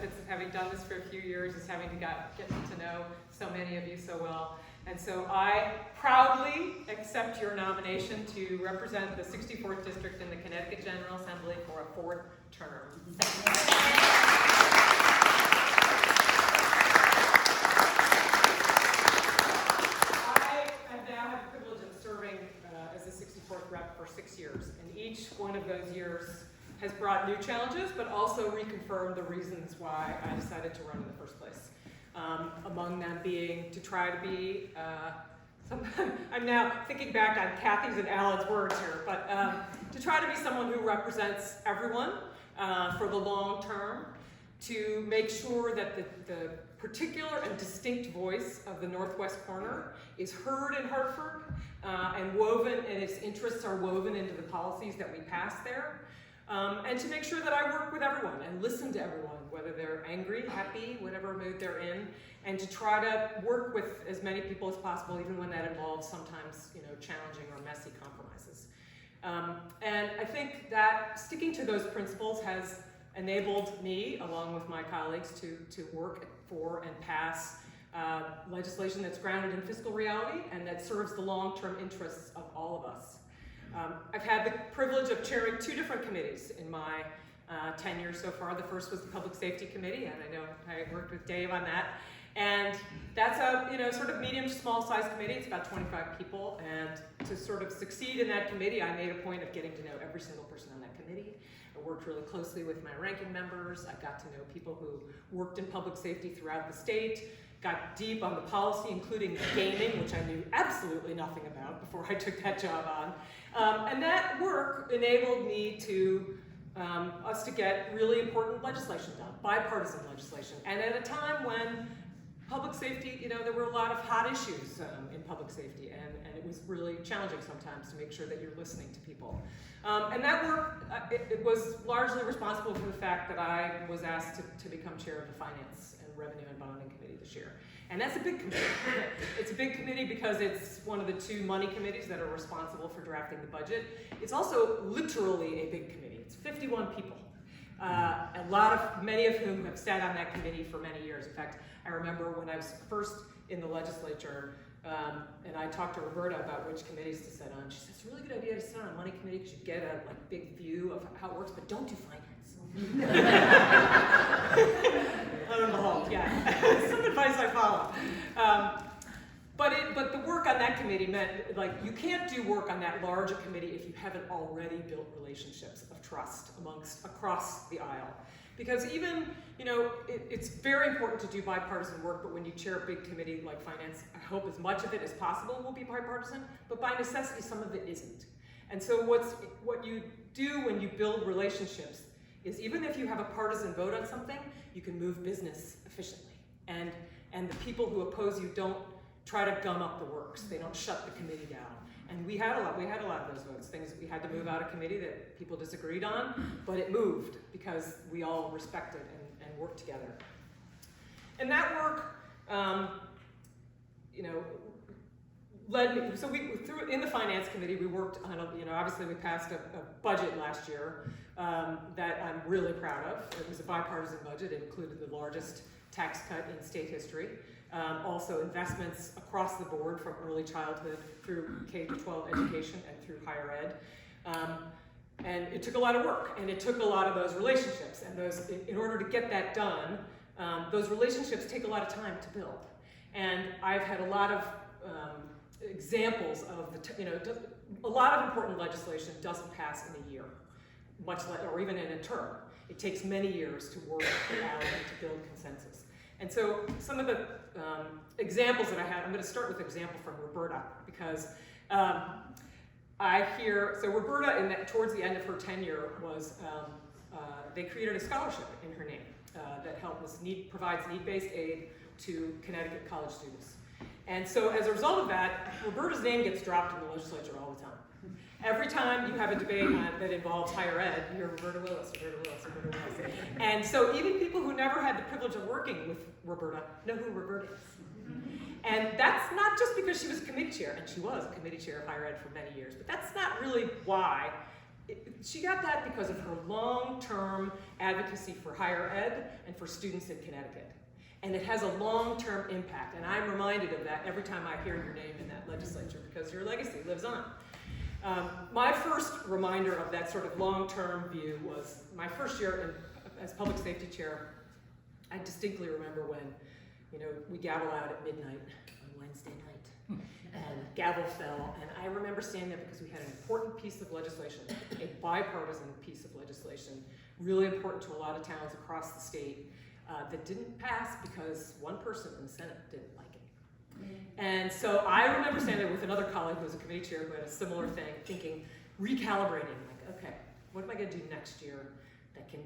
benefits of having done this for a few years is having to get to know so many of you so well. And so I proudly accept your nomination to represent the 64th District in the Connecticut General Assembly for a 4th term. I now have the privilege of serving as the 64th rep for 6 years, and each one of those years has brought new challenges, but also reconfirmed the reasons why I decided to run in the first place. Among them being to try to be, I'm now thinking back on Kathy's and Alan's words here, but to try to be someone who represents everyone for the long term, to make sure that the particular and distinct voice of the Northwest corner is heard in Hartford and woven, and its interests are woven into the policies that we pass there. And to make sure that I work with everyone and listen to everyone, whether they're angry, happy, whatever mood they're in, and to try to work with as many people as possible, even when that involves sometimes, challenging or messy compromises. And I think that sticking to those principles has enabled me, along with my colleagues, to work for and pass legislation that's grounded in fiscal reality and that serves the long-term interests of all of us. I've had the privilege of chairing 2 different committees in my tenure so far. The first was the Public Safety Committee, and I know I worked with Dave on that. And that's a sort of medium to small size committee. It's about 25 people, and to sort of succeed in that committee, I made a point of getting to know every single person on that committee. I worked really closely with my ranking members. I got to know people who worked in public safety throughout the state, got deep on the policy, including gaming, which I knew absolutely nothing about before I took that job on. And that work enabled me to, us to get really important legislation done, bipartisan legislation. And at a time when public safety, there were a lot of hot issues in public safety, and it was really challenging sometimes to make sure that you're listening to people. And that work, it was largely responsible for the fact that I was asked to become chair of the Finance and Revenue and Bonding Committee this year. And that's a big committee. It's a big committee because it's one of the 2 money committees that are responsible for drafting the budget. It's also literally a big committee. It's 51 people. Many of whom have sat on that committee for many years. In fact, I remember when I was first in the legislature, and I talked to Roberta about which committees to sit on. She said, it's a really good idea to sit on a money committee because you get a big view of how it works, but don't do finance. On the whole, yeah. Some advice I follow. But the work on that committee meant, you can't do work on that large a committee if you haven't already built relationships of trust across the aisle. Because even, it's very important to do bipartisan work, but when you chair a big committee like finance, I hope as much of it as possible will be bipartisan, but by necessity, some of it isn't. And so what you do when you build relationships is even if you have a partisan vote on something, you can move business efficiently. And the people who oppose you don't try to gum up the works. They don't shut the committee down. And we had a lot of those votes, things that we had to move out of committee that people disagreed on, but it moved because we all respected and worked together. And that work, led me, so in the Finance Committee, we worked on, obviously we passed a budget last year that I'm really proud of. It was a bipartisan budget. It included the largest tax cut in state history. Also investments across the board from early childhood through K-12 education and through higher ed. And it took a lot of work, and it took a lot of those relationships. And in order to get that done, those relationships take a lot of time to build. And I've had a lot of examples of a lot of important legislation doesn't pass in a year, much less, or even in a term. It takes many years to work it out and to build consensus. And so some of the examples that I had, I'm going to start with an example from Roberta, because Roberta, towards the end of her tenure, they created a scholarship in her name that provides need-based aid to Connecticut college students. And so as a result of that, Roberta's name gets dropped in the legislature all the time. Every time you have a debate that involves higher ed, you hear Roberta Willis, Roberta Willis, Roberta Willis. And so even people who never had the privilege of working with Roberta know who Roberta is. And that's not just because she was a committee chair, and she was a committee chair of higher ed for many years, but that's not really why She got that because of her long-term advocacy for higher ed and for students in Connecticut. And it has a long-term impact, and I'm reminded of that every time I hear your name in that legislature, because your legacy lives on. My first reminder of that sort of long-term view was my first year as public safety chair. I distinctly remember when, we gavel out at midnight on Wednesday night, and gavel fell, and I remember standing there because we had an important piece of legislation, a bipartisan piece of legislation, really important to a lot of towns across the state, that didn't pass because one person in the Senate didn't like it. And so I remember standing there with another colleague who was a committee chair who had a similar thing, thinking, recalibrating, like, okay, what am I going to do next year that can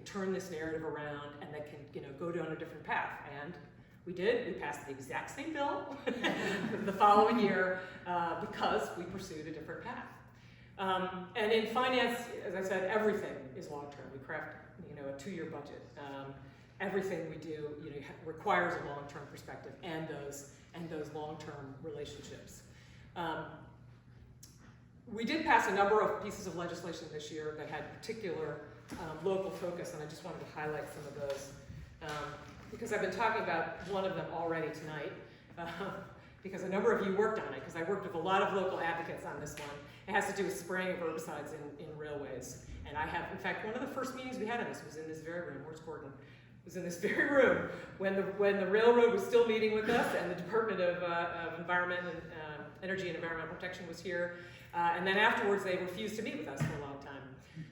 turn this narrative around and that can, go down a different path? And we did. We passed the exact same bill the following year because we pursued a different path. And in finance, as I said, everything is long-term. We craft, a 2-year budget. Everything we do, requires a long-term perspective and those long-term relationships. We did pass a number of pieces of legislation this year that had particular local focus, and I just wanted to highlight some of those because I've been talking about one of them already tonight because a number of you worked on it, because I worked with a lot of local advocates on this one. It has to do with spraying of herbicides in railways. And I have, in fact, one of the first meetings we had on this was in this very room. Where's Gordon? Was in this very room when the railroad was still meeting with us, and the Department of Environment and Energy and Environmental Protection was here, and then afterwards they refused to meet with us for a long time.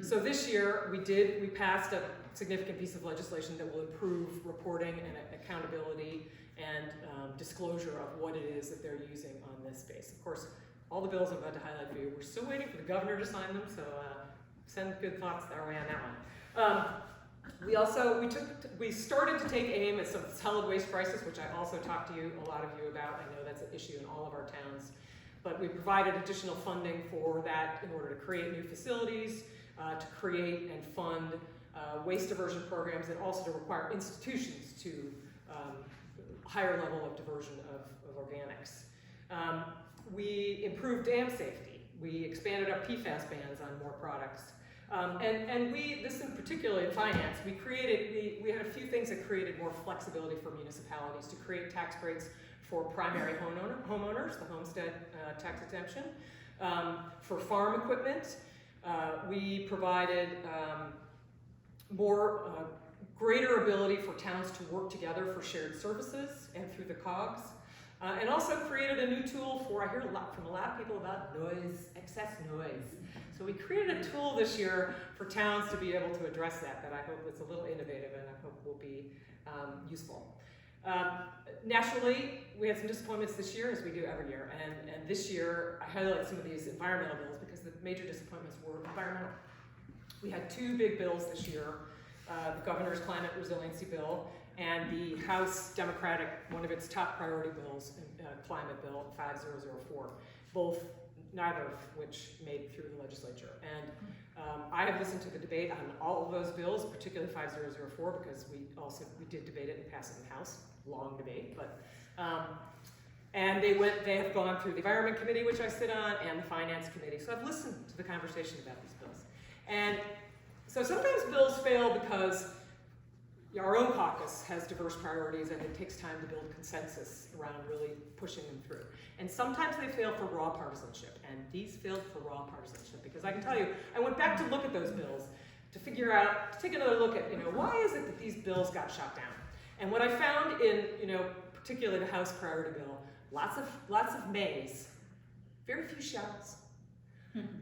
So this year we passed a significant piece of legislation that will improve reporting and accountability and disclosure of what it is that they're using on this space. Of course, all the bills I'm about to highlight for you, we're still waiting for the governor to sign them, so send good thoughts our way on that one. We started to take aim at some solid waste crisis, which I also talked to a lot of you about. I know that's an issue in all of our towns. But we provided additional funding for that in order to create new facilities, to create and fund waste diversion programs, and also to require institutions to higher level of diversion of organics. We improved dam safety. We expanded our PFAS bans on more products. And this in particular in finance, we had a few things that created more flexibility for municipalities to create tax breaks for primary homeowners, the homestead tax exemption. For farm equipment, we provided greater ability for towns to work together for shared services and through the COGS. And also created a new tool for, I hear a lot from a lot of people about noise, excess noise. So we created a tool this year for towns to be able to address that I hope is a little innovative and I hope will be useful. Nationally, we had some disappointments this year, as we do every year. And this year, I highlight some of these environmental bills because the major disappointments were environmental. We had 2 big bills this year, the Governor's Climate Resiliency Bill and the House Democratic, one of its top priority bills, Climate Bill 5004, neither of which made it through the legislature. And I have listened to the debate on all of those bills, particularly 5004, because we did debate it and pass it in the House, long debate, but and they have gone through the Environment Committee, which I sit on, and the Finance Committee. So I've listened to the conversation about these bills. And so sometimes bills fail because our own caucus has diverse priorities and it takes time to build consensus around really pushing them through. And sometimes they fail for raw partisanship, and these failed for raw partisanship because I can tell you, I went back to look at those bills to take another look at, why is it that these bills got shot down? And what I found in, particularly the House priority bill, lots of mays, very few shalls.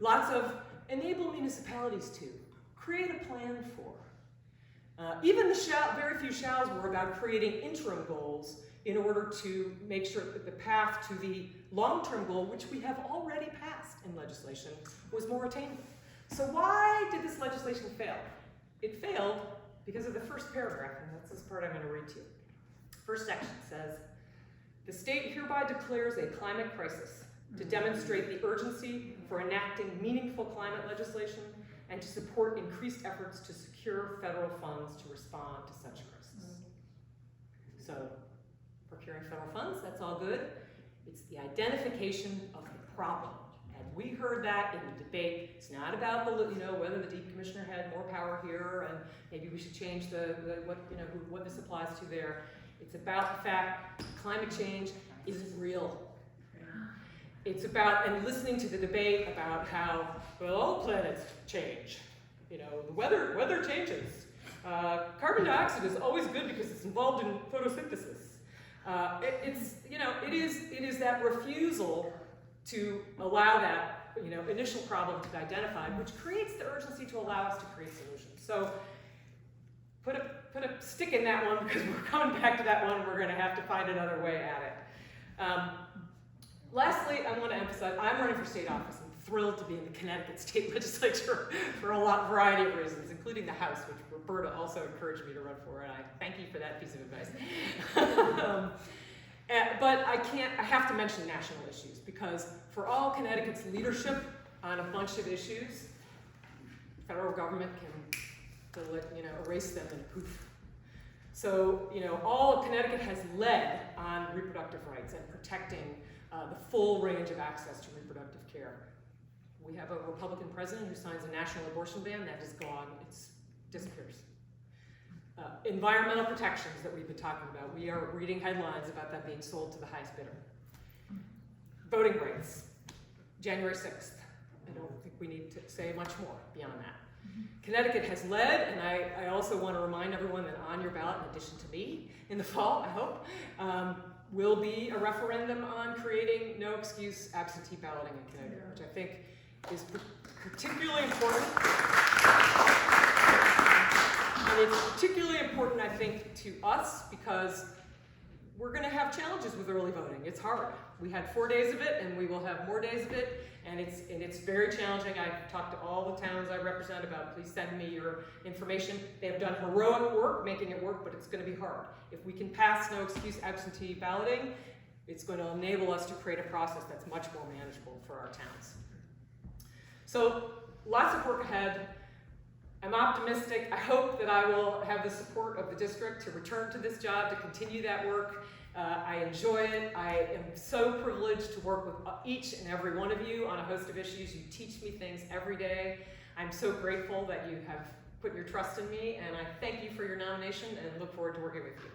Lots of enable municipalities to create a plan for. Even the very few shalls were about creating interim goals in order to make sure that the path to the long-term goal, which we have already passed in legislation, was more attainable. So why did this legislation fail? It failed because of the first paragraph, and that's this part I'm going to read to you. First section says, the state hereby declares a climate crisis to demonstrate the urgency for enacting meaningful climate legislation and to support increased efforts to secure federal funds to respond to such crisis. So, procuring federal funds, that's all good. It's the identification of the problem and we heard that in the debate. It's not about whether the deep commissioner had more power here and maybe we should change what this applies to there. It's about the fact climate change isn't real. It's about, and listening to the debate about how, well, all planets change. The weather changes. Carbon dioxide is always good because it's involved in photosynthesis. It is that refusal to allow that, initial problem to be identified, which creates the urgency to allow us to create solutions. So put a stick in that one, because we're coming back to that one and we're going to have to find another way at it. Lastly, I want to emphasize, I'm running for state office. I'm thrilled to be in the Connecticut State Legislature for a variety of reasons, including the House, which Roberta also encouraged me to run for, and I thank you for that piece of advice. But I have to mention national issues, because for all Connecticut's leadership on a bunch of issues, federal government can erase them in a poof. So, all of Connecticut has led on reproductive rights and protecting the full range of access to reproductive care. We have a Republican president who signs a national abortion ban. That is gone. It disappears. Environmental protections that we've been talking about. We are reading headlines about that being sold to the highest bidder. Voting rights, January 6th. I don't think we need to say much more beyond that. Connecticut has led, and I also want to remind everyone that on your ballot, in addition to me, in the fall, I hope, will be a referendum on creating no excuse absentee balloting in Connecticut, which I think is particularly important. And it's particularly important, I think, to us because we're going to have challenges with early voting. It's hard. We had 4 days of it, and we will have more days of it, and it's very challenging. I've talked to all the towns I represent about, please send me your information. They have done heroic work making it work, but it's going to be hard. If we can pass no excuse absentee balloting, it's going to enable us to create a process that's much more manageable for our towns. So lots of work ahead. I'm optimistic. I hope that I will have the support of the district to return to this job, to continue that work. I enjoy it. I am so privileged to work with each and every one of you on a host of issues. You teach me things every day. I'm so grateful that you have put your trust in me, and I thank you for your nomination and look forward to working with you.